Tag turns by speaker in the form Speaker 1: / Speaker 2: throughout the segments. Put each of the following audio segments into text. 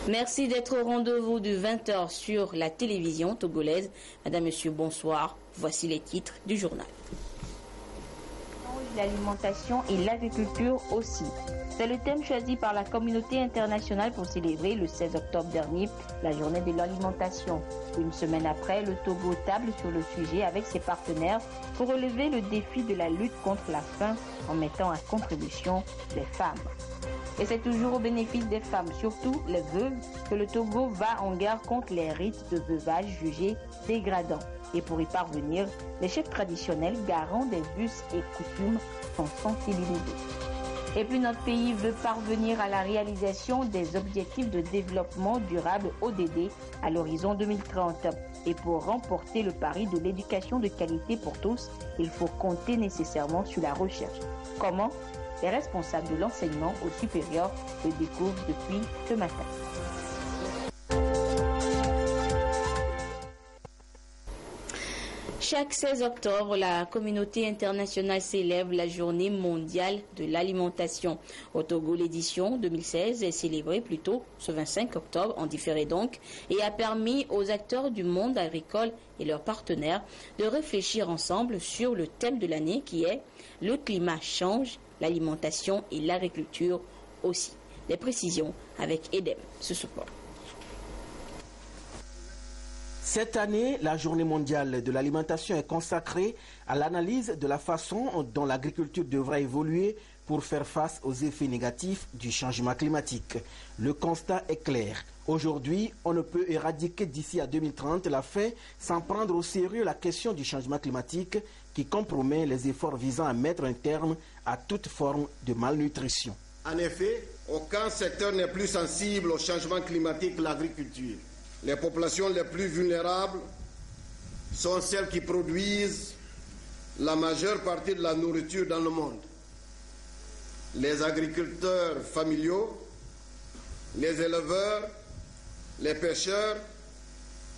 Speaker 1: Merci d'être au rendez-vous de 20h sur la télévision togolaise. Madame, Monsieur, bonsoir. Voici les titres du journal. L'alimentation et l'agriculture aussi. C'est le thème choisi par la communauté internationale pour célébrer le 16 octobre dernier la journée de l'alimentation. Une semaine après, le Togo table sur le sujet avec ses partenaires pour relever le défi de la lutte contre la faim en mettant à contribution les femmes. Et c'est toujours au bénéfice des femmes, surtout les veuves, que le Togo va en guerre contre les rites de veuvage jugés dégradants. Et pour y parvenir, les chefs traditionnels, garants des us et coutumes, sont sensibilisés. Et puis notre pays veut parvenir à la réalisation des objectifs de développement durable ODD à l'horizon 2030. Et pour remporter le pari de l'éducation de qualité pour tous, il faut compter nécessairement sur la recherche. Comment ? Les responsables de l'enseignement au supérieur le découvrent depuis ce matin. Chaque 16 octobre, la communauté internationale célèbre la journée mondiale de l'alimentation. Au Togo, l'édition 2016 est célébrée plutôt ce 25 octobre, en différé donc, et a permis aux acteurs du monde agricole et leurs partenaires de réfléchir ensemble sur le thème de l'année qui est « Le climat change, l'alimentation et l'agriculture aussi ». Les précisions avec Edem, ce support.
Speaker 2: Cette année, la journée mondiale de l'alimentation est consacrée à l'analyse de la façon dont l'agriculture devra évoluer pour faire face aux effets négatifs du changement climatique. Le constat est clair. Aujourd'hui, on ne peut éradiquer d'ici à 2030 la faim sans prendre au sérieux la question du changement climatique qui compromet les efforts visant à mettre un terme à toute forme de malnutrition.
Speaker 3: En effet, aucun secteur n'est plus sensible au changement climatique que l'agriculture. Les populations les plus vulnérables sont celles qui produisent la majeure partie de la nourriture dans le monde. Les agriculteurs familiaux, les éleveurs, les pêcheurs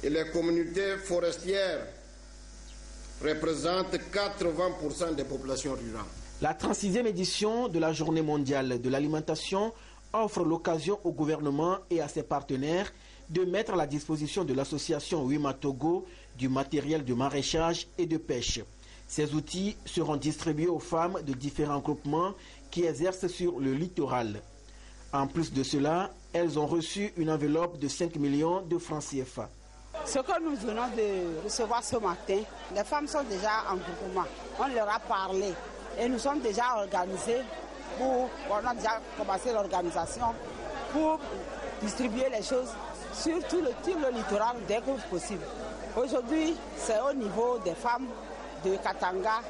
Speaker 3: et les communautés forestières représentent 80% des populations rurales.
Speaker 2: La 36e édition de la Journée mondiale de l'alimentation offre l'occasion au gouvernement et à ses partenaires de mettre à la disposition de l'association Wima Togo du matériel de maraîchage et de pêche. Ces outils seront distribués aux femmes de différents groupements qui exercent sur le littoral. En plus de cela, elles ont reçu une enveloppe de 5 millions de francs CFA.
Speaker 4: Ce que nous venons de recevoir ce matin, les femmes sont déjà en groupement. On leur a parlé et nous sommes déjà organisés on a déjà commencé l'organisation pour distribuer les choses sur tout le littoral dès que possible. Aujourd'hui, c'est au niveau des femmes de Katanga.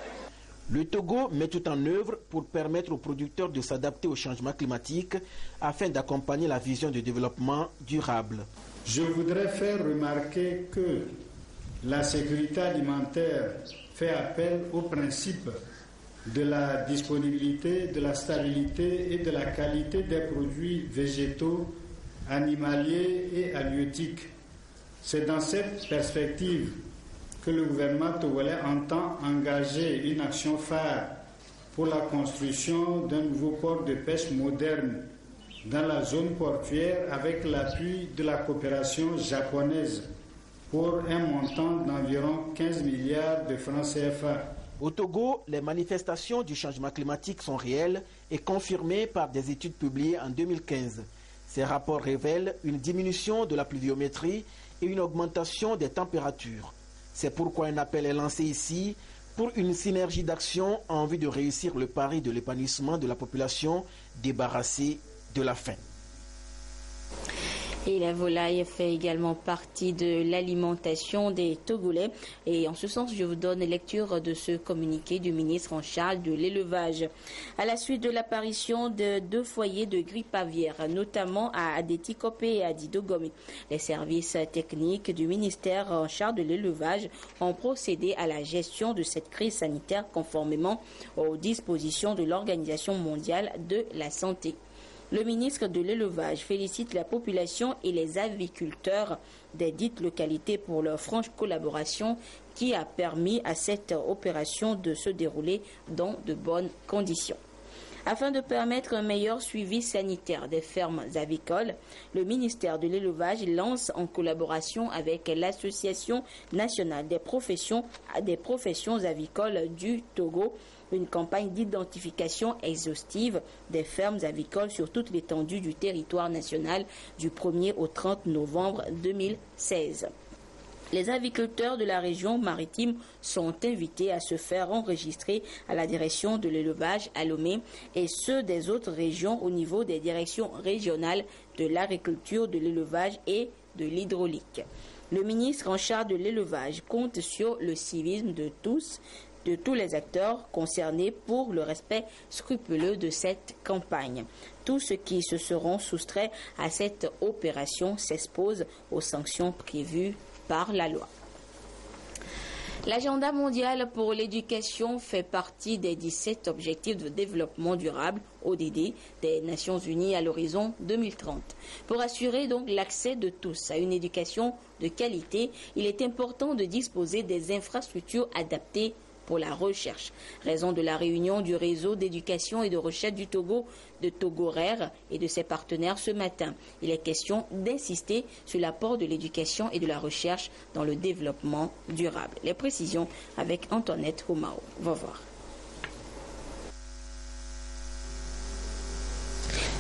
Speaker 2: Le Togo met tout en œuvre pour permettre aux producteurs de s'adapter au changement climatique afin d'accompagner la vision de développement durable.
Speaker 5: Je voudrais faire remarquer que la sécurité alimentaire fait appel au principe de la disponibilité, de la stabilité et de la qualité des produits végétaux, animaliers et halieutiques. C'est dans cette perspective que le gouvernement togolais entend engager une action phare pour la construction d'un nouveau port de pêche moderne dans la zone portuaire avec l'appui de la coopération japonaise pour un montant d'environ 15 milliards de francs CFA.
Speaker 2: Au Togo, les manifestations du changement climatique sont réelles et confirmées par des études publiées en 2015. Ces rapports révèlent une diminution de la pluviométrie et une augmentation des températures. C'est pourquoi un appel est lancé ici pour une synergie d'action en vue de réussir le pari de l'épanouissement de la population débarrassée de la faim.
Speaker 1: Et la volaille fait également partie de l'alimentation des Togolais. Et en ce sens, je vous donne lecture de ce communiqué du ministre en charge de l'élevage. À la suite de l'apparition de 2 foyers de grippe aviaire, notamment à Adétikope et à Didogome, les services techniques du ministère en charge de l'élevage ont procédé à la gestion de cette crise sanitaire conformément aux dispositions de l'Organisation mondiale de la santé. Le ministre de l'Élevage félicite la population et les aviculteurs des dites localités pour leur franche collaboration qui a permis à cette opération de se dérouler dans de bonnes conditions. Afin de permettre un meilleur suivi sanitaire des fermes avicoles, le ministère de l'Élevage lance en collaboration avec l'Association nationale des professions avicoles du Togo une campagne d'identification exhaustive des fermes avicoles sur toute l'étendue du territoire national du 1er au 30 novembre 2016. Les aviculteurs de la région maritime sont invités à se faire enregistrer à la direction de l'élevage à Lomé et ceux des autres régions au niveau des directions régionales de l'agriculture, de l'élevage et de l'hydraulique. Le ministre en charge de l'élevage compte sur le civisme de tous les acteurs concernés pour le respect scrupuleux de cette campagne. Tous ceux qui se seront soustraits à cette opération s'exposent aux sanctions prévues par la loi. L'agenda mondial pour l'éducation fait partie des 17 objectifs de développement durable, ODD, des Nations Unies à l'horizon 2030. Pour assurer donc l'accès de tous à une éducation de qualité, il est important de disposer des infrastructures adaptées pour la recherche. Raison de la réunion du réseau d'éducation et de recherche du Togo, de Togorer et de ses partenaires ce matin. Il est question d'insister sur l'apport de l'éducation et de la recherche dans le développement durable. Les précisions avec Antoinette Romao. Va voir.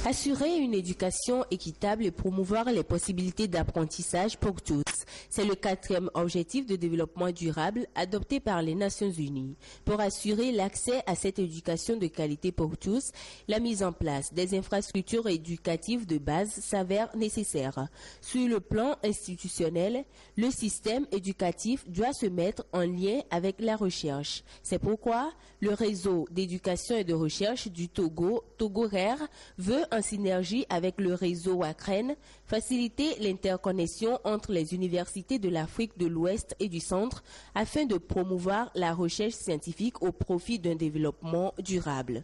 Speaker 6: Assurer une éducation équitable et promouvoir les possibilités d'apprentissage pour tous. C'est le 4e objectif de développement durable adopté par les Nations Unies. Pour assurer l'accès à cette éducation de qualité pour tous, la mise en place des infrastructures éducatives de base s'avère nécessaire. Sur le plan institutionnel, le système éducatif doit se mettre en lien avec la recherche. C'est pourquoi le réseau d'éducation et de recherche du Togo, Togorer, veut en synergie avec le réseau Wakren, faciliter l'interconnexion entre les universités de l'Afrique de l'Ouest et du Centre afin de promouvoir la recherche scientifique au profit d'un développement durable.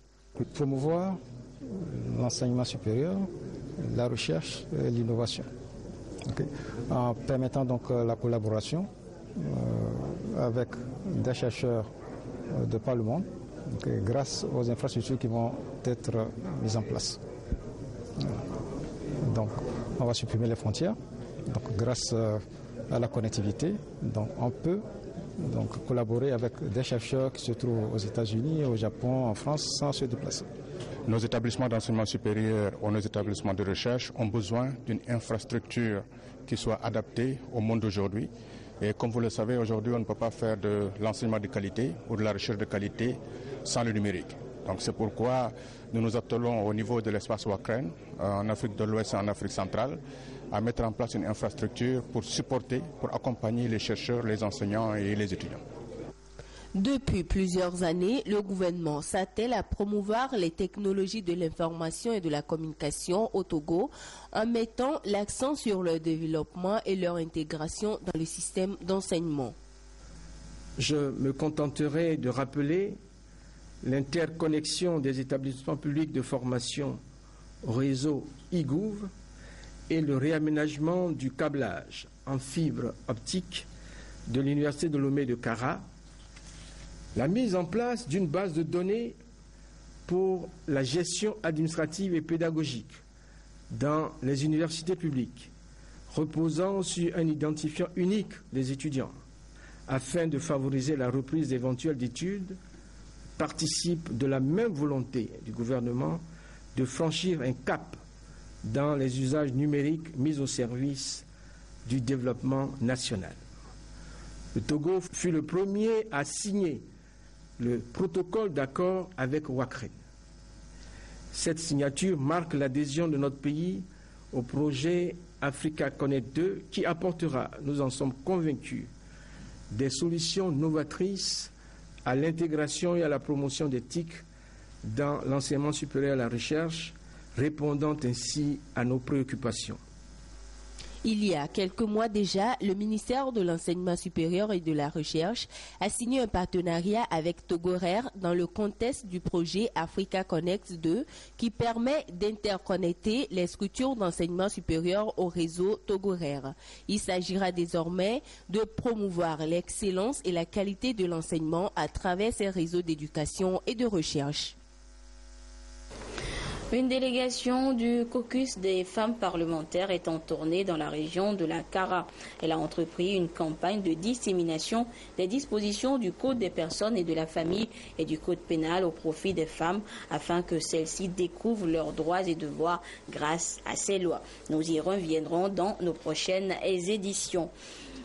Speaker 7: Promouvoir l'enseignement supérieur, la recherche et l'innovation. En permettant donc la collaboration avec des chercheurs de par le monde, grâce aux infrastructures qui vont être mises en place. Donc, on va supprimer les frontières. Donc, grâce à la connectivité, donc, on peut donc, collaborer avec des chercheurs qui se trouvent aux États-Unis, au Japon, en France, sans se déplacer.
Speaker 8: Nos établissements d'enseignement supérieur ou nos établissements de recherche ont besoin d'une infrastructure qui soit adaptée au monde d'aujourd'hui. Et comme vous le savez, aujourd'hui, on ne peut pas faire de l'enseignement de qualité ou de la recherche de qualité sans le numérique. Donc c'est pourquoi nous nous attelons au niveau de l'espace Wakren, en Afrique de l'Ouest et en Afrique centrale, à mettre en place une infrastructure pour supporter, pour accompagner les chercheurs, les enseignants et les étudiants.
Speaker 6: Depuis plusieurs années, le gouvernement s'attelle à promouvoir les technologies de l'information et de la communication au Togo en mettant l'accent sur leur développement et leur intégration dans le système d'enseignement.
Speaker 9: Je me contenterai de rappeler l'interconnexion des établissements publics de formation au réseau IGOUV et le réaménagement du câblage en fibre optique de l'Université de Lomé de Kara, la mise en place d'une base de données pour la gestion administrative et pédagogique dans les universités publiques, reposant sur un identifiant unique des étudiants, afin de favoriser la reprise éventuelle d'études, participe de la même volonté du gouvernement de franchir un cap dans les usages numériques mis au service du développement national. Le Togo fut le premier à signer le protocole d'accord avec Wakren. Cette signature marque l'adhésion de notre pays au projet Africa Connect 2 qui apportera, nous en sommes convaincus, des solutions novatrices à l'intégration et à la promotion des TIC dans l'enseignement supérieur et la recherche, répondant ainsi à nos préoccupations.
Speaker 6: Il y a quelques mois déjà, le ministère de l'Enseignement supérieur et de la Recherche a signé un partenariat avec Togorer dans le contexte du projet Africa Connect 2 qui permet d'interconnecter les structures d'enseignement supérieur au réseau Togorer. Il s'agira désormais de promouvoir l'excellence et la qualité de l'enseignement à travers ces réseaux d'éducation et de recherche.
Speaker 1: Une délégation du caucus des femmes parlementaires est en tournée dans la région de la Kara. Elle a entrepris une campagne de dissémination des dispositions du Code des personnes et de la famille et du Code pénal au profit des femmes afin que celles-ci découvrent leurs droits et devoirs grâce à ces lois. Nous y reviendrons dans nos prochaines éditions.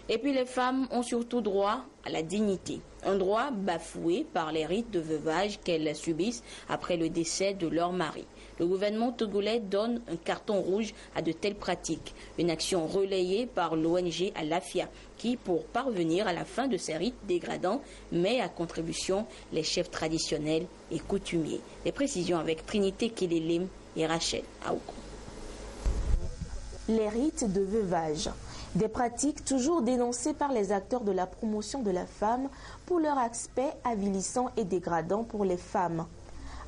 Speaker 1: Et puis les femmes ont surtout droit à la dignité. Un droit bafoué par les rites de veuvage qu'elles subissent après le décès de leur mari. Le gouvernement togolais donne un carton rouge à de telles pratiques. Une action relayée par l'ONG Alafia qui, pour parvenir à la fin de ces rites dégradants, met à contribution les chefs traditionnels et coutumiers. Les précisions avec Trinité Kélélim et Rachel Aouko.
Speaker 10: Les rites de veuvage. Des pratiques toujours dénoncées par les acteurs de la promotion de la femme pour leur aspect avilissant et dégradant pour les femmes.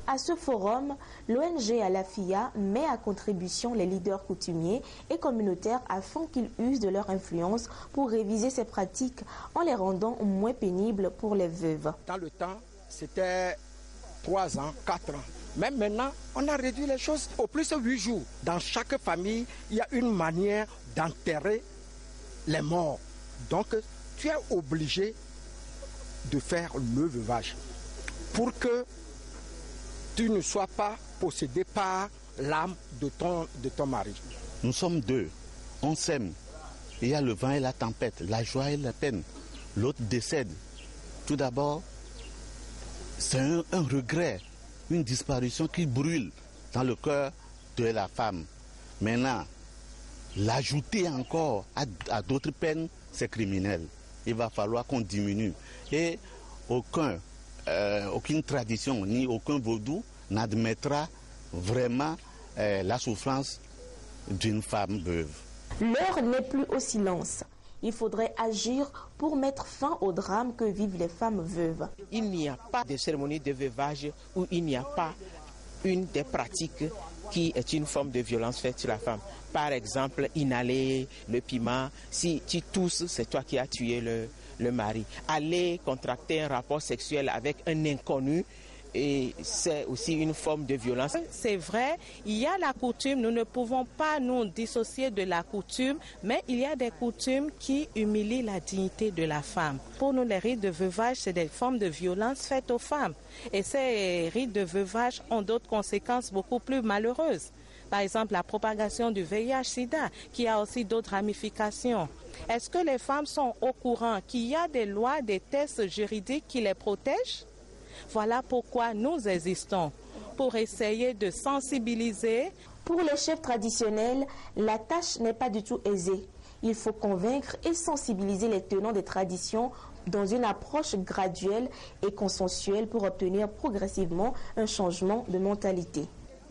Speaker 10: À ce forum, l'ONG Alafia met à contribution les leaders coutumiers et communautaires afin qu'ils usent de leur influence pour réviser ces pratiques en les rendant moins pénibles pour les veuves.
Speaker 9: Dans le temps, c'était 3 ans, 4 ans. Même maintenant, on a réduit les choses au plus 8 jours. Dans chaque famille, il y a une manière d'enterrer les morts. Donc, tu es obligé de faire le veuvage pour que tu ne sois pas possédé par l'âme de ton mari.
Speaker 11: Nous sommes deux, on s'aime. Il y a le vent et la tempête, la joie et la peine. L'autre décède. Tout d'abord, c'est un regret, une disparition qui brûle dans le cœur de la femme. Maintenant, l'ajouter encore à d'autres peines, c'est criminel. Il va falloir qu'on diminue. Et aucune tradition ni aucun vaudou n'admettra vraiment la souffrance d'une femme veuve.
Speaker 10: L'heure n'est plus au silence. Il faudrait agir pour mettre fin au drame que vivent les femmes veuves.
Speaker 12: Il n'y a pas de cérémonie de veuvage où il n'y a pas une des pratiques qui est une forme de violence faite sur la femme. Par exemple, inhaler le piment. Si tu tousses, c'est toi qui as tué le mari. Aller contracter un rapport sexuel avec un inconnu, et c'est aussi une forme de violence.
Speaker 13: C'est vrai, il y a la coutume, nous ne pouvons pas nous dissocier de la coutume, mais il y a des coutumes qui humilient la dignité de la femme. Pour nous, les rites de veuvage, c'est des formes de violence faites aux femmes. Et ces rites de veuvage ont d'autres conséquences beaucoup plus malheureuses. Par exemple, la propagation du VIH-Sida, qui a aussi d'autres ramifications. Est-ce que les femmes sont au courant qu'il y a des lois, des tests juridiques qui les protègent? Voilà pourquoi nous existons, pour essayer de sensibiliser.
Speaker 10: Pour les chefs traditionnels, la tâche n'est pas du tout aisée. Il faut convaincre et sensibiliser les tenants des traditions dans une approche graduelle et consensuelle pour obtenir progressivement un changement de mentalité.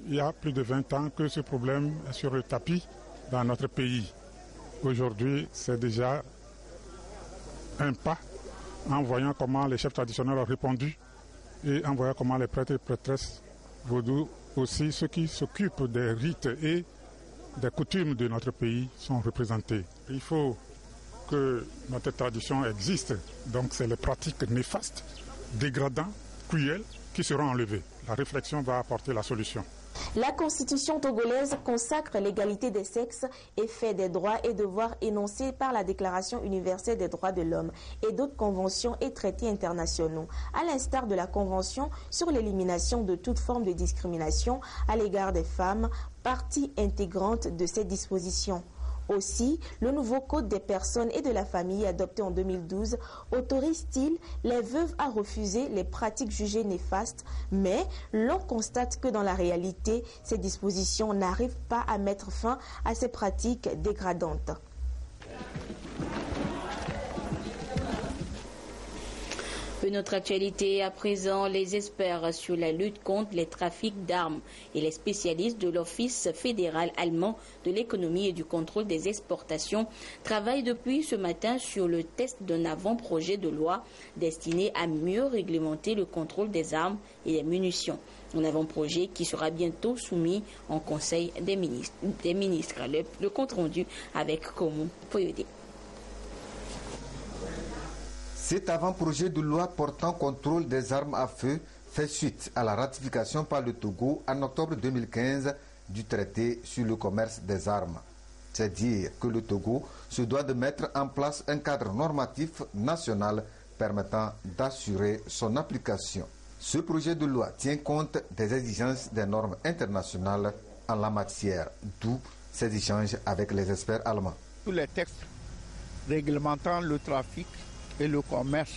Speaker 14: Il y a plus de 20 ans que ce problème est sur le tapis dans notre pays. Aujourd'hui, c'est déjà un pas en voyant comment les chefs traditionnels ont répondu et en voyant comment les prêtres et prêtresses vaudous, aussi ceux qui s'occupent des rites et des coutumes de notre pays, sont représentés. Il faut que notre tradition existe, donc c'est les pratiques néfastes, dégradantes, cruelles qui seront enlevées. La réflexion va apporter la solution.
Speaker 10: La Constitution togolaise consacre l'égalité des sexes et fait des droits et devoirs énoncés par la Déclaration universelle des droits de l'homme et d'autres conventions et traités internationaux, à l'instar de la Convention sur l'élimination de toute forme de discrimination à l'égard des femmes, partie intégrante de ces dispositions. Aussi, le nouveau Code des personnes et de la famille adopté en 2012 autorise-t-il les veuves à refuser les pratiques jugées néfastes, mais l'on constate que dans la réalité, ces dispositions n'arrivent pas à mettre fin à ces pratiques dégradantes.
Speaker 1: Une autre actualité à présent, les experts sur la lutte contre les trafics d'armes et les spécialistes de l'Office fédéral allemand de l'économie et du contrôle des exportations travaillent depuis ce matin sur le test d'un avant-projet de loi destiné à mieux réglementer le contrôle des armes et des munitions. Un avant-projet qui sera bientôt soumis en Conseil des ministres. Le compte rendu avec Komu Poyode.
Speaker 15: Cet avant-projet de loi portant contrôle des armes à feu fait suite à la ratification par le Togo en octobre 2015 du traité sur le commerce des armes. C'est dire que le Togo se doit de mettre en place un cadre normatif national permettant d'assurer son application. Ce projet de loi tient compte des exigences des normes internationales en la matière, d'où ces échanges avec les experts allemands.
Speaker 16: Tous les textes réglementant le trafic et le commerce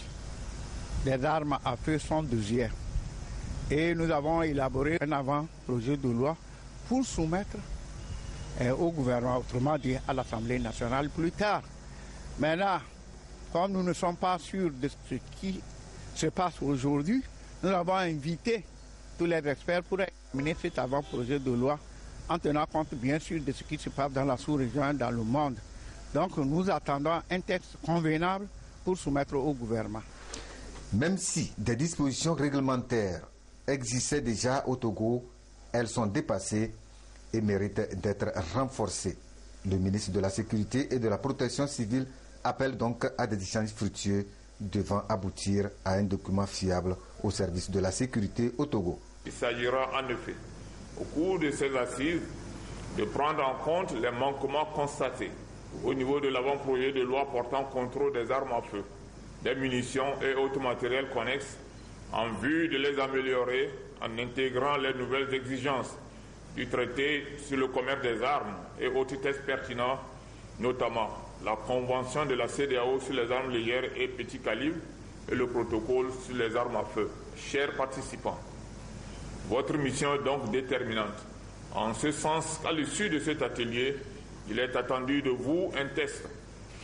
Speaker 16: des armes à feu sont d'usière. Et nous avons élaboré un avant-projet de loi pour soumettre au gouvernement, autrement dit à l'Assemblée nationale plus tard. Maintenant, comme nous ne sommes pas sûrs de ce qui se passe aujourd'hui, nous avons invité tous les experts pour examiner cet avant-projet de loi en tenant compte bien sûr de ce qui se passe dans la sous-région et dans le monde. Donc nous attendons un texte convenable pour soumettre au gouvernement.
Speaker 15: Même si des dispositions réglementaires existaient déjà au Togo, elles sont dépassées et méritent d'être renforcées. Le ministre de la Sécurité et de la Protection civile appelle donc à des échanges fructueux devant aboutir à un document fiable au service de la sécurité au Togo.
Speaker 17: Il s'agira en effet, au cours de ces assises, de prendre en compte les manquements constatés au niveau de l'avant-projet de loi portant contrôle des armes à feu, des munitions et autres matériels connexes, en vue de les améliorer en intégrant les nouvelles exigences du traité sur le commerce des armes et autres tests pertinents, notamment la convention de la CEDEAO sur les armes légères et petits calibres et le protocole sur les armes à feu. Chers participants, votre mission est donc déterminante. En ce sens qu'à l'issue de cet atelier, il est attendu de vous un test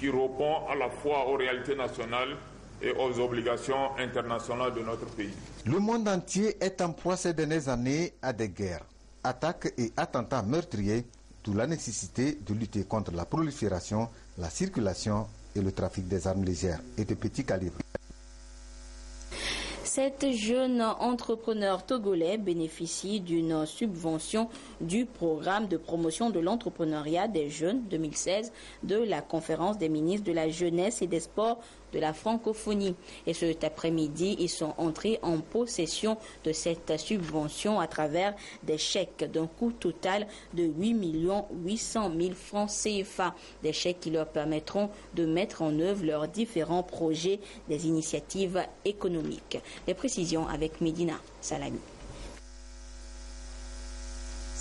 Speaker 17: qui répond à la fois aux réalités nationales et aux obligations internationales de notre pays.
Speaker 15: Le monde entier est en proie ces dernières années à des guerres, attaques et attentats meurtriers, d'où la nécessité de lutter contre la prolifération, la circulation et le trafic des armes légères et de petits calibres.
Speaker 1: 7 jeunes entrepreneurs togolais bénéficient d'une subvention du programme de promotion de l'entrepreneuriat des jeunes 2016 de la conférence des ministres de la jeunesse et des sports de la francophonie. Et cet après-midi, ils sont entrés en possession de cette subvention à travers des chèques d'un coût total de 8 800 000 francs CFA. Des chèques qui leur permettront de mettre en œuvre leurs différents projets, des initiatives économiques. Les précisions avec Medina Salami.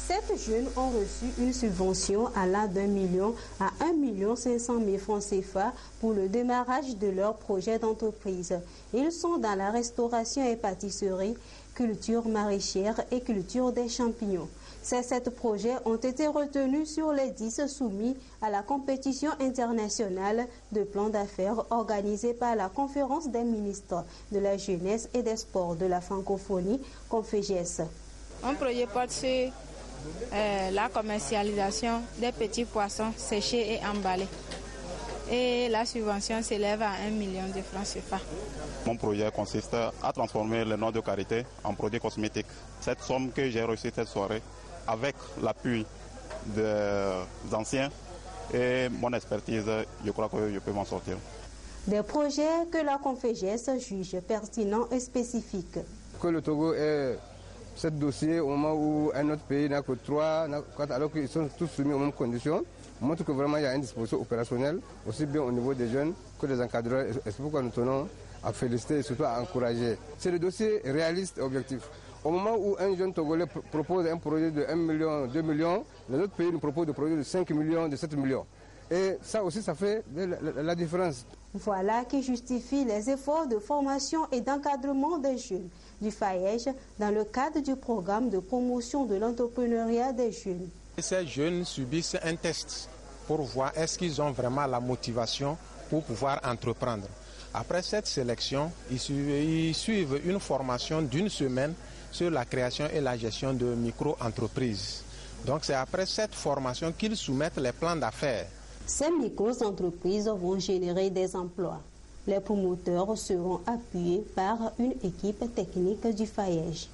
Speaker 18: 7 jeunes ont reçu une subvention allant d'1 million à 1 500 000 francs CFA pour le démarrage de leur projet d'entreprise. Ils sont dans la restauration et pâtisserie, culture maraîchère et culture des champignons. Ces 7 projets ont été retenus sur les 10 soumis à la compétition internationale de plan d'affaires organisée par la conférence des ministres de la jeunesse et des sports de la francophonie, Conféges.
Speaker 19: Un projet porte sur la commercialisation des petits poissons séchés et emballés. Et la subvention s'élève à 1 million de francs CFA.
Speaker 20: Mon projet consiste à transformer le nom de Carité en produit cosmétique. Cette somme que j'ai reçue cette soirée, avec l'appui des anciens et mon expertise, je crois que je peux m'en sortir.
Speaker 18: Des projets que la Conféges juge pertinents et spécifiques.
Speaker 21: Que le Togo ait ce dossier au moment où un autre pays n'a que 3, alors qu'ils sont tous soumis aux mêmes conditions, montre que vraiment il y a une disposition opérationnelle, aussi bien au niveau des jeunes que des encadreurs. Et c'est pourquoi nous tenons à féliciter et surtout à encourager. C'est le dossier réaliste et objectif. Au moment où un jeune Togolais propose un projet de 1 million, 2 millions, les autres pays nous proposent des projets de 5 millions, de 7 millions. Et ça aussi, ça fait la différence.
Speaker 18: Voilà qui justifie les efforts de formation et d'encadrement des jeunes du FAEJ dans le cadre du programme de promotion de l'entrepreneuriat des jeunes.
Speaker 22: Ces jeunes subissent un test pour voir est-ce qu'ils ont vraiment la motivation pour pouvoir entreprendre. Après cette sélection, ils suivent une formation d'1 semaine sur la création et la gestion de micro-entreprises. Donc c'est après cette formation qu'ils soumettent les plans d'affaires.
Speaker 18: Ces micro-entreprises vont générer des emplois. Les promoteurs seront appuyés par une équipe technique du FAEJ.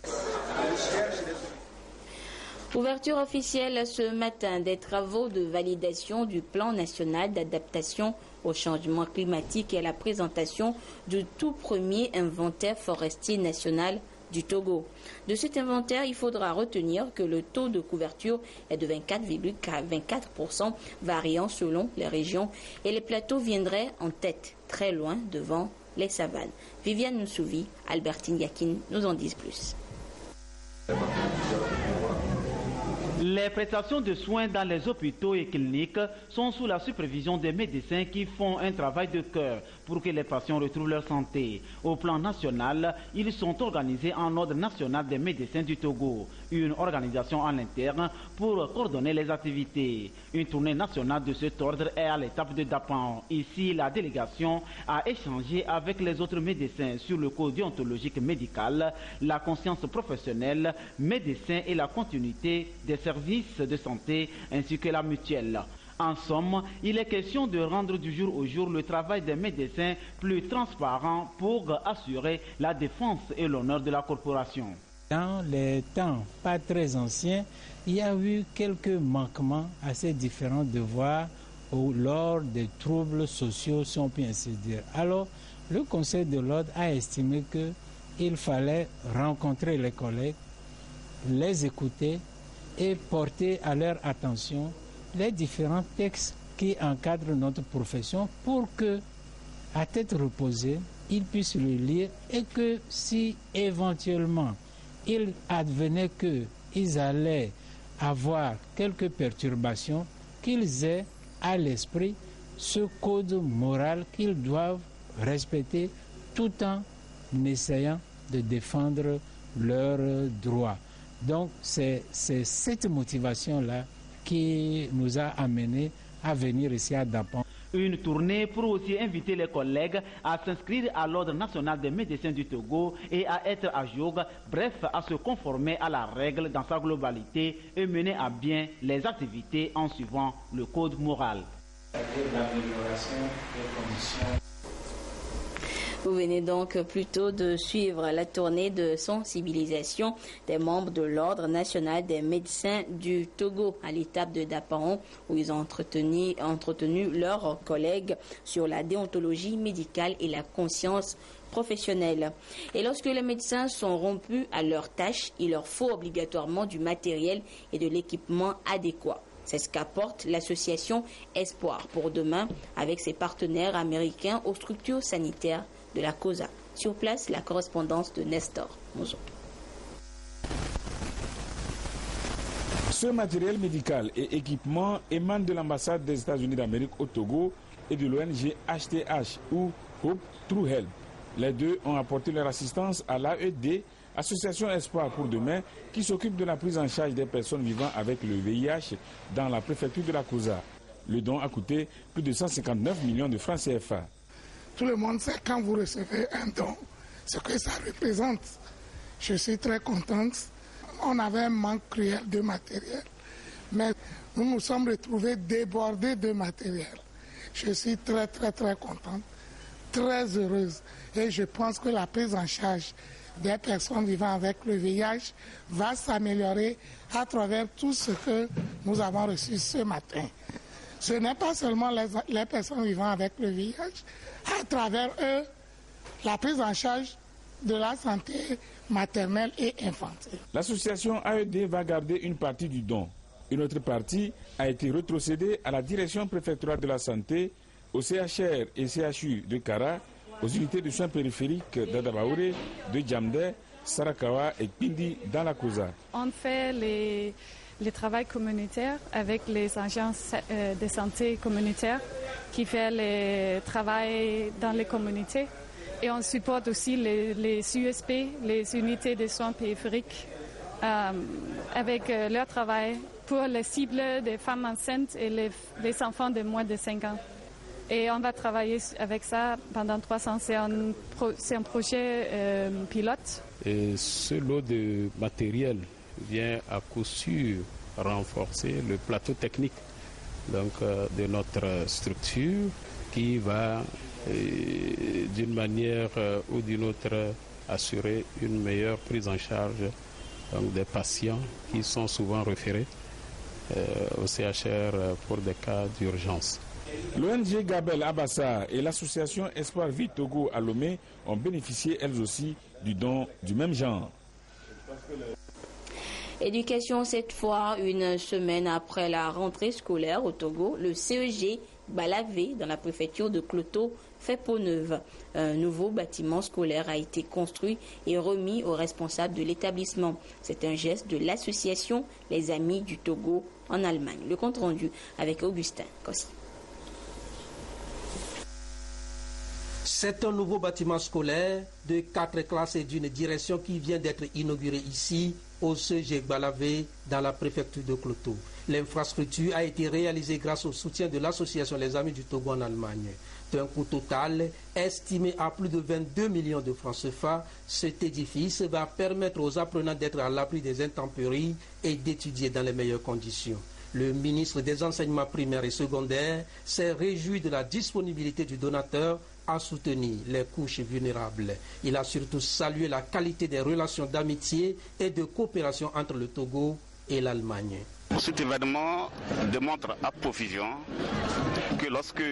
Speaker 1: Ouverture officielle ce matin des travaux de validation du plan national d'adaptation au changement climatique et à la présentation du tout premier inventaire forestier national du Togo. De cet inventaire, il faudra retenir que le taux de couverture est de 24,24%, variant selon les régions, et les plateaux viendraient en tête, très loin devant les savanes. Viviane Nsouvi, Albertine Yakin nous en disent plus.
Speaker 3: Les prestations de soins dans les hôpitaux et cliniques sont sous la supervision des médecins qui font un travail de cœur pour que les patients retrouvent leur santé. Au plan national, ils sont organisés en Ordre national des médecins du Togo, une organisation en interne pour coordonner les activités. Une tournée nationale de cet ordre est à l'étape de Dapan. Ici, la délégation a échangé avec les autres médecins sur le code déontologique médical, la conscience professionnelle, médecins et la continuité des services de santé ainsi que la mutuelle. En somme, il est question de rendre du jour au jour le travail des médecins plus transparent pour assurer la défense et l'honneur de la corporation.
Speaker 4: Dans les temps pas très anciens, il y a eu quelques manquements assez différents de voir lors des troubles sociaux, si on peut ainsi dire. Alors, le Conseil de l'ordre a estimé qu'il fallait rencontrer les collègues, les écouter et porter à leur attention les différents textes qui encadrent notre profession pour que, à tête reposée, ils puissent le lire et que si éventuellement il advenait qu'ils allaient avoir quelques perturbations, qu'ils aient à l'esprit ce code moral qu'ils doivent respecter tout en essayant de défendre leurs droits. Donc c'est cette motivation-là qui nous a amenés à venir ici à Dapan.
Speaker 3: Une tournée pour aussi inviter les collègues à s'inscrire à l'Ordre national des médecins du Togo et à être à jour, bref, à se conformer à la règle dans sa globalité et mener à bien les activités en suivant le code moral.
Speaker 4: L'amélioration des conditions.
Speaker 1: Vous venez donc plutôt de suivre la tournée de sensibilisation des membres de l'Ordre national des médecins du Togo à l'étape de Daparon, où ils ont entretenu leurs collègues sur la déontologie médicale et la conscience professionnelle. Et lorsque les médecins sont rompus à leurs tâches, il leur faut obligatoirement du matériel et de l'équipement adéquat. C'est ce qu'apporte l'association Espoir pour demain avec ses partenaires américains aux structures sanitaires de la COSA. Sur place, la correspondance de Nestor Mozo.
Speaker 23: Ce matériel médical et équipement émane de l'ambassade des États-Unis d'Amérique au Togo et de l'ONG HTH ou Hope True Help. Les deux ont apporté leur assistance à l'AED, Association Espoir pour demain, qui s'occupe de la prise en charge des personnes vivant avec le VIH dans la préfecture de la COSA. Le don a coûté plus de 159 millions de francs CFA.
Speaker 24: Tout le monde sait quand vous recevez un don, ce que ça représente. Je suis très contente. On avait un manque cruel de matériel, mais nous nous sommes retrouvés débordés de matériel. Je suis très contente, très heureuse. Et je pense que la prise en charge des personnes vivant avec le VIH va s'améliorer à travers tout ce que nous avons reçu ce matin. Ce n'est pas seulement les personnes vivant avec le VIH, à travers eux, la prise en charge de la santé maternelle et infantile.
Speaker 23: L'association AED va garder une partie du don. Une autre partie a été rétrocédée à la direction préfectorale de la santé, au CHR et CHU de Kara, aux unités de soins périphériques d'Adabaouré, de Djamdé, Sarakawa et Pindi dans la COSA.
Speaker 25: On fait les travaux communautaires avec les agences de santé communautaires qui font le travail dans les communautés. Et on supporte aussi les USP, les unités de soins périphériques, avec leur travail pour les cibles des femmes enceintes et les enfants de moins de 5 ans. Et on va travailler avec ça pendant 3 ans. C'est un projet pilote.
Speaker 26: Et ce lot de matériel vient à coup sûr renforcer le plateau technique de notre structure qui va d'une manière ou d'une autre assurer une meilleure prise en charge des patients qui sont souvent référés au CHR pour des cas d'urgence.
Speaker 23: L'ONG Gabel Abassa et l'association Espoir Vie Togo à Lomé ont bénéficié elles aussi du don du même genre.
Speaker 1: Éducation cette fois, une semaine après la rentrée scolaire au Togo, le CEG Balavé dans la préfecture de Kloto fait peau neuve. Un nouveau bâtiment scolaire a été construit et remis aux responsables de l'établissement. C'est un geste de l'association Les Amis du Togo en Allemagne. Le compte rendu avec Augustin Kossi.
Speaker 2: C'est un nouveau bâtiment scolaire de 4 classes et d'une direction qui vient d'être inauguré ici au CEG Balavé dans la préfecture de Kloto. L'infrastructure a été réalisée grâce au soutien de l'association Les Amis du Togo en Allemagne. D'un coût total estimé à plus de 22 millions de francs CFA, cet édifice va permettre aux apprenants d'être à l'abri des intempéries et d'étudier dans les meilleures conditions. Le ministre des Enseignements primaires et secondaires s'est réjoui de la disponibilité du donateur à soutenir les couches vulnérables. Il a surtout salué la qualité des relations d'amitié et de coopération entre le Togo et l'Allemagne.
Speaker 5: Cet événement démontre à profusion que lorsque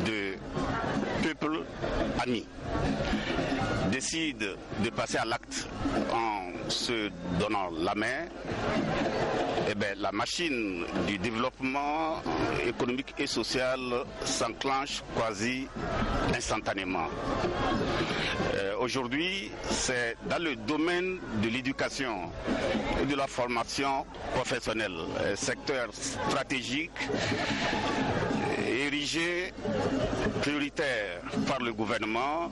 Speaker 5: deux peuples amis décident de passer à l'acte en se donnant la main, eh bien, la machine du développement économique et social s'enclenche quasi instantanément. Aujourd'hui, c'est dans le domaine de l'éducation et de la formation professionnelle, secteur stratégique érigé prioritaire par le gouvernement,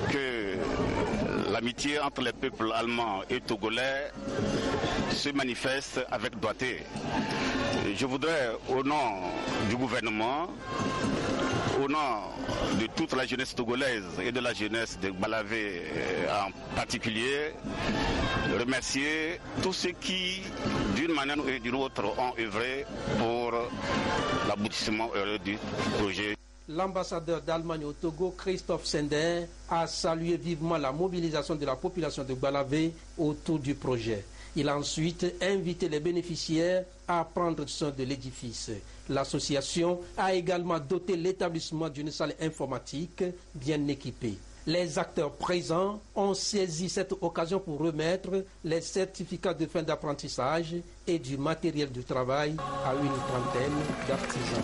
Speaker 5: que l'amitié entre les peuples allemands et togolais se manifeste avec doigté. Je voudrais, au nom du gouvernement, au nom de toute la jeunesse togolaise et de la jeunesse de Balavé en particulier, remercier tous ceux qui, d'une manière ou d'une autre, ont œuvré pour l'aboutissement heureux du projet.
Speaker 2: L'ambassadeur d'Allemagne au Togo, Christophe Sender, a salué vivement la mobilisation de la population de Balavé autour du projet. Il a ensuite invité les bénéficiaires à prendre soin de l'édifice. L'association a également doté l'établissement d'une salle informatique bien équipée. Les acteurs présents ont saisi cette occasion pour remettre les certificats de fin d'apprentissage et du matériel de travail à une trentaine d'artisans.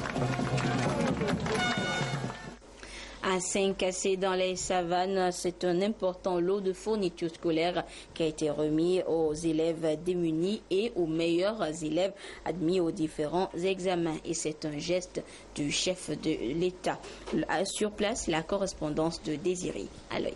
Speaker 1: À Saint-Cassé, dans les savanes, c'est un important lot de fournitures scolaires qui a été remis aux élèves démunis et aux meilleurs élèves admis aux différents examens. Et c'est un geste du chef de l'État. Sur place, la correspondance de Désiré à l'œil.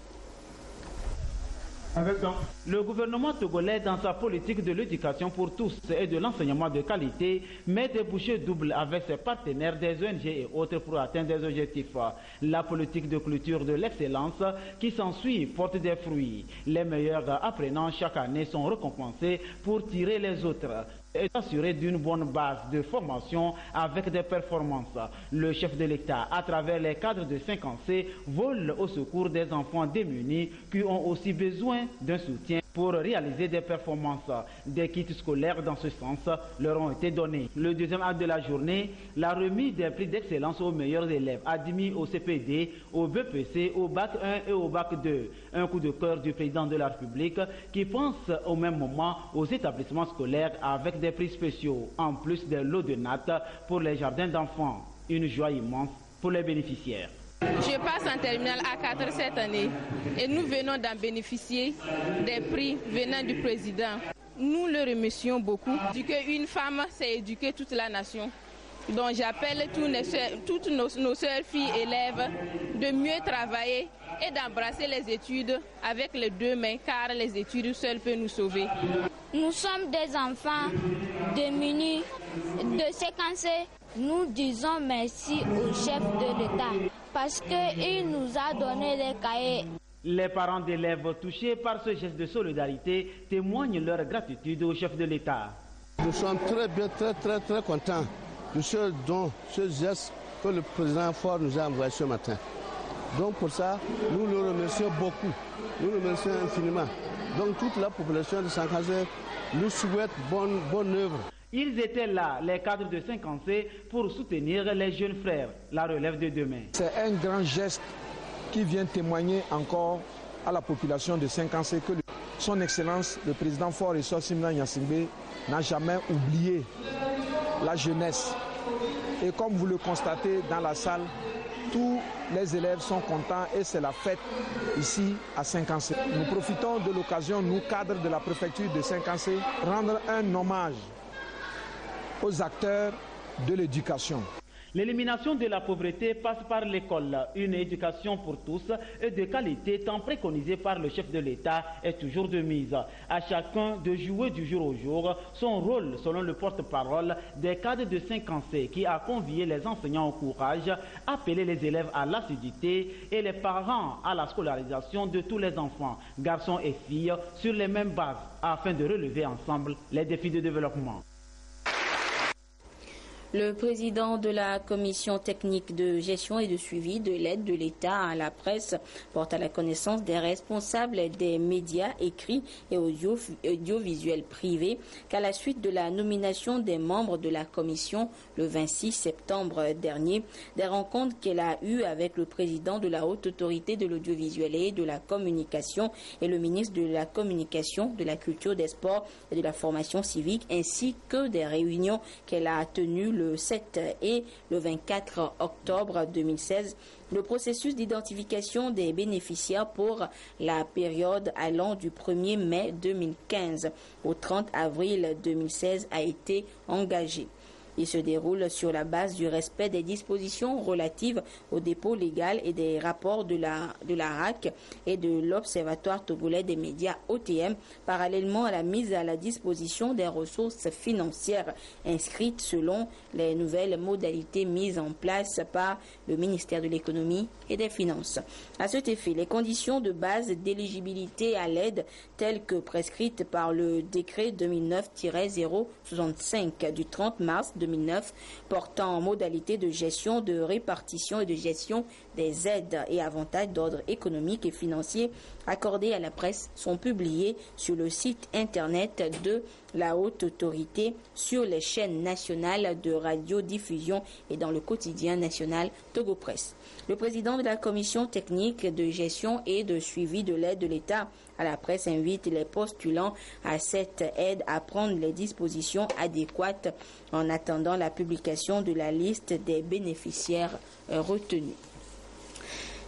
Speaker 3: Le gouvernement togolais, dans sa politique de l'éducation pour tous et de l'enseignement de qualité, met des bouchées doubles avec ses partenaires des ONG et autres pour atteindre des objectifs. La politique de culture de l'excellence qui s'ensuit porte des fruits. Les meilleurs apprenants chaque année sont récompensés pour tirer les autres et assurer d'une bonne base de formation avec des performances. Le chef de l'État, à travers les cadres de Saint-Cassé, vole au secours des enfants démunis qui ont aussi besoin d'un soutien pour réaliser des performances. Des kits scolaires dans ce sens leur ont été donnés. Le deuxième acte de la journée, la remise des prix d'excellence aux meilleurs élèves admis au CPD, au BPC, au Bac 1 et au Bac 2. Un coup de cœur du président de la République qui pense au même moment aux établissements scolaires avec des prix spéciaux, en plus des lots de nattes pour les jardins d'enfants. Une joie immense pour les bénéficiaires.
Speaker 6: Je passe en terminale A4 cette année et nous venons d'en bénéficier des prix venant du président. Nous le remercions beaucoup. Une femme, c'est éduquer toute la nation. Donc j'appelle toutes nos sœurs filles élèves de mieux travailler et d'embrasser les études avec les deux mains, car les études seules peuvent nous sauver.
Speaker 7: Nous sommes des enfants démunis de Saint-Cassé. Nous disons merci au chef de l'État parce qu'il nous a donné des cahiers.
Speaker 3: Les parents d'élèves touchés par ce geste de solidarité témoignent leur gratitude au chef de l'État.
Speaker 8: Nous sommes très bien, très contents de ce geste que le président Faure nous a envoyé ce matin. Donc pour ça, nous le remercions beaucoup. Nous le remercions infiniment. Donc toute la population de Saint-Cassé nous souhaite bonne œuvre.
Speaker 3: Ils étaient là, les cadres de Saint-Cassé, pour soutenir les jeunes frères, la relève de demain.
Speaker 9: C'est un grand geste qui vient témoigner encore à la population de Saint-Cassé que le Son Excellence, le président Faure Simna Gnassingbé, n'a jamais oublié la jeunesse. Et comme vous le constatez dans la salle, tous les élèves sont contents et c'est la fête ici à Saint-Cancé. Nous profitons de l'occasion, nous cadres de la préfecture de Saint-Cancé, rendre un hommage aux acteurs de l'éducation.
Speaker 3: L'élimination de la pauvreté passe par l'école. Une éducation pour tous et de qualité tant préconisée par le chef de l'État est toujours de mise. À chacun de jouer du jour au jour son rôle selon le porte-parole des cadres de Saint-Cancé qui a convié les enseignants au courage, appelé les élèves à l'assiduité et les parents à la scolarisation de tous les enfants, garçons et filles, sur les mêmes bases afin de relever ensemble les défis de développement.
Speaker 1: Le président de la commission technique de gestion et de suivi de l'aide de l'État à la presse porte à la connaissance des responsables des médias écrits et audiovisuels privés qu'à la suite de la nomination des membres de la commission le 26 septembre dernier, des rencontres qu'elle a eues avec le président de la Haute Autorité de l'Audiovisuel et de la Communication et le ministre de la Communication, de la Culture, des Sports et de la Formation civique, ainsi que des réunions qu'elle a tenues le 7 et le 24 octobre 2016, le processus d'identification des bénéficiaires pour la période allant du 1er mai 2015 au 30 avril 2016 a été engagé. Il se déroule sur la base du respect des dispositions relatives au dépôt légal et des rapports de la RAC et de l'Observatoire togolais des médias OTM, parallèlement à la mise à la disposition des ressources financières inscrites selon les nouvelles modalités mises en place par le ministère de l'économie et des finances. À cet effet, les conditions de base d'éligibilité à l'aide telles que prescrites par le décret 2009-065 du 30 mars 2009 portant en modalité de gestion, de répartition et de gestion des aides et avantages d'ordre économique et financier accordés à la presse sont publiés sur le site internet de la Haute Autorité, sur les chaînes nationales de radiodiffusion et dans le quotidien national Togo Presse. Le président de la commission technique de gestion et de suivi de l'aide de l'État à la presse invite les postulants à cette aide à prendre les dispositions adéquates en attendant la publication de la liste des bénéficiaires retenus.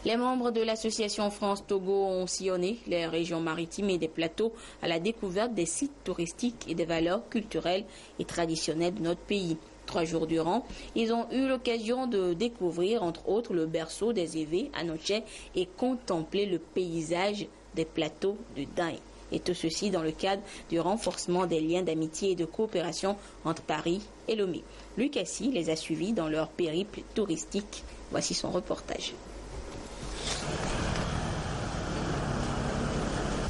Speaker 1: Les membres de l'association France-Togo ont sillonné les régions maritimes et des plateaux à la découverte des sites touristiques et des valeurs culturelles et traditionnelles de notre pays. 3 jours durant, ils ont eu l'occasion de découvrir, entre autres, le berceau des Évés à Noche et contempler le paysage des plateaux de Daï. Et tout ceci dans le cadre du renforcement des liens d'amitié et de coopération entre Paris et Lomé. Luc Assis les a suivis dans leur périple touristique. Voici son reportage.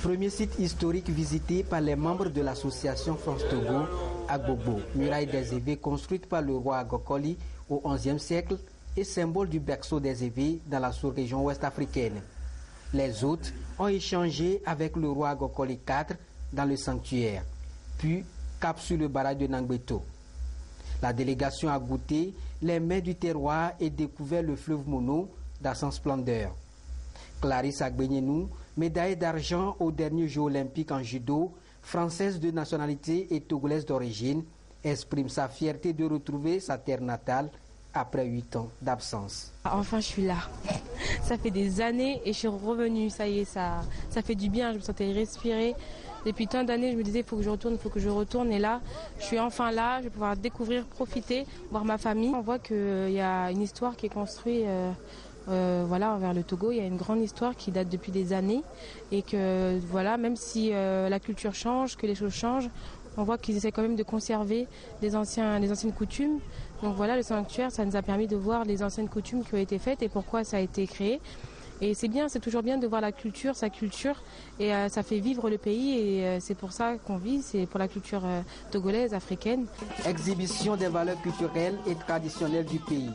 Speaker 10: Premier site historique visité par les membres de l'association France-Togo, Agbobo, muraille des Évés construite par le roi Agokoli au XIe siècle et symbole du berceau des Évés dans la sous-région ouest africaine. Les hôtes ont échangé avec le roi Agokoli IV dans le sanctuaire, puis cap sur le barrage de Nangbeto. La délégation a goûté les mets du terroir et découvert le fleuve Mono dans son splendeur. Clarisse Agbenienou, médaillée d'argent aux derniers Jeux olympiques en judo, française de nationalité et togolaise d'origine, exprime sa fierté de retrouver sa terre natale après 8 ans d'absence.
Speaker 11: Enfin, je suis là. Ça fait des années et je suis revenue. Ça y est, ça fait du bien. Je me sentais respirer. Depuis tant d'années, je me disais, il faut que je retourne. Et là, je suis enfin là. Je vais pouvoir découvrir, profiter, voir ma famille. On voit qu'il y a une histoire qui est construite envers le Togo. Il y a une grande histoire qui date depuis des années. Et que, voilà, même si la culture change, que les choses changent, on voit qu'ils essaient quand même de conserver les anciennes coutumes. Donc voilà, le sanctuaire, ça nous a permis de voir les anciennes coutumes qui ont été faites et pourquoi ça a été créé. Et c'est bien, c'est toujours bien de voir la culture, sa culture, et ça fait vivre le pays et c'est pour ça qu'on vit, c'est pour la culture togolaise, africaine.
Speaker 10: Exhibition des valeurs culturelles et traditionnelles du pays.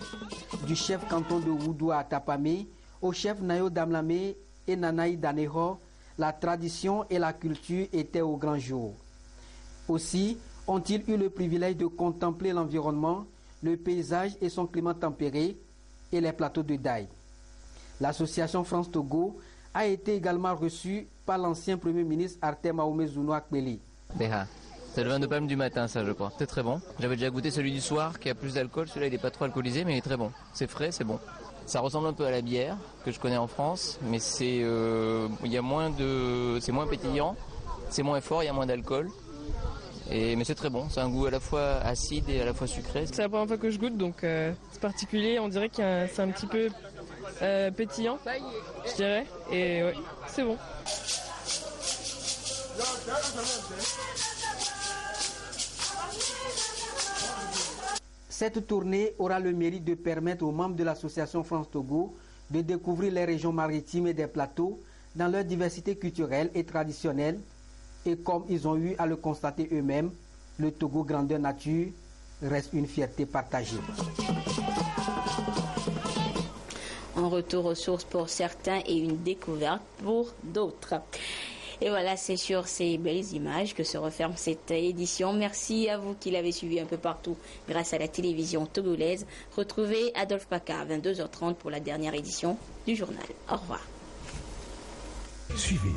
Speaker 10: Du chef canton de Woudou à Tapamé, au chef Nayo Damlamé et Nanaï Daneho, la tradition et la culture étaient au grand jour. Aussi ont-ils eu le privilège de contempler l'environnement, le paysage et son climat tempéré et les plateaux de Daï. L'association France-Togo a été également reçu par l'ancien Premier ministre Artem Ahomezouno Akpeli.
Speaker 12: C'est le vin de palme du matin, ça, je crois. C'est très bon. J'avais déjà goûté celui du soir qui a plus d'alcool. Celui-là, il n'est pas trop alcoolisé, mais il est très bon. C'est frais, c'est bon. Ça ressemble un peu à la bière que je connais en France, mais c'est moins pétillant, c'est moins fort, il y a moins d'alcool. Mais c'est très bon. C'est un goût à la fois acide et à la fois sucré.
Speaker 13: C'est la première fois que je goûte, donc c'est particulier. On dirait que c'est un petit peu pétillant, je dirais. Et ouais, c'est bon.
Speaker 10: Cette tournée aura le mérite de permettre aux membres de l'association France-Togo de découvrir les régions maritimes et des plateaux dans leur diversité culturelle et traditionnelle. Et comme ils ont eu à le constater eux-mêmes, le Togo grandeur nature reste une fierté partagée.
Speaker 1: Un retour aux sources pour certains et une découverte pour d'autres. Et voilà, c'est sur ces belles images que se referme cette édition. Merci à vous qui l'avez suivi un peu partout grâce à la télévision togolaise. Retrouvez Adolphe Paca à 22h30 pour la dernière édition du journal. Au revoir.
Speaker 14: Suivez.